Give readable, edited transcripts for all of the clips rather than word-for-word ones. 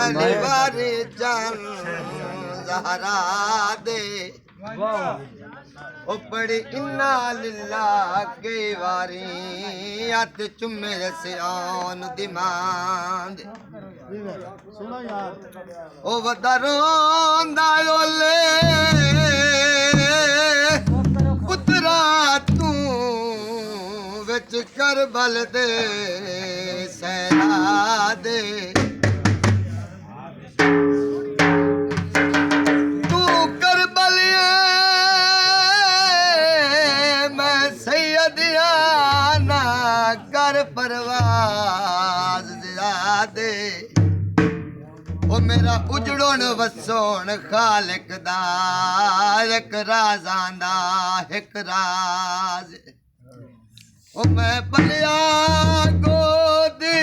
पहली बारी जान ज़हरा दे ओ पड़ी इन्ना लिल्ला कई वारी हथ चुमे से आन दिमाग ओ वदरोंदा ओले पुत्रा तू विच करबल दे सहरा दे तू करबलिए मैं सैयदिया ना कर परवाज दे ओ मेरा उजड़ोन वसोन खालिक दा एक राजांदा एक राज ओ मैं पलिया गोदी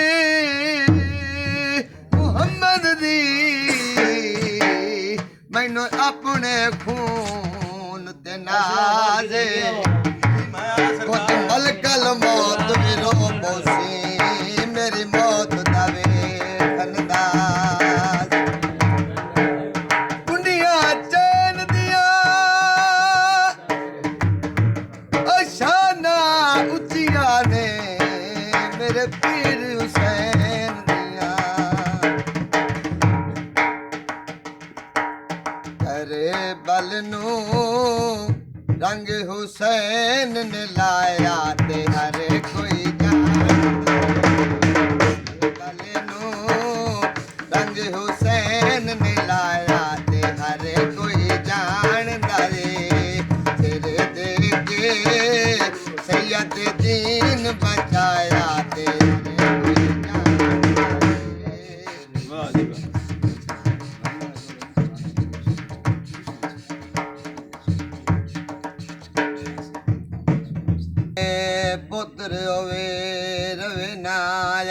मुहम्मद दी मैनू अपने खून ते नाज़े खुद मलकल मौत विरो पोसी मेरी मौत दावे खनदाज कुंडिया चैन दिया शाना उचिया ने मेरे पीर हुसैन दिया करे बल नू रंग हुसैन ने लाया ते हर कोई बल नू रंग हुसैन ने लाया ते हर कोई जानदा रे तेरे दे के सैयद दीन बचाया ते हर कोई जानदा रे पुत्र होवे रवे ना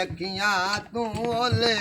अखियां तू ओले